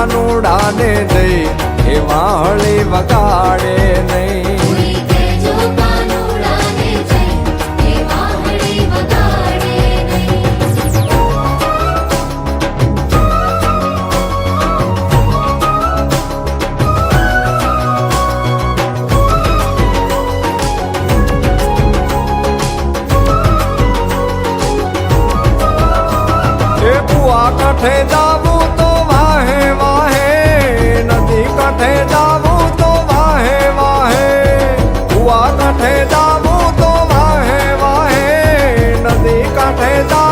કાનુડાને જઈ એ વાહળી વગાડે નહીં. કાંઠે જાવું તો વાહે વાહે, નદી કાંઠે જાવું તો વાહે વાહે, કુવા કાંઠે જાવું તો વાહે વાહે, નદી કાંઠે જાવું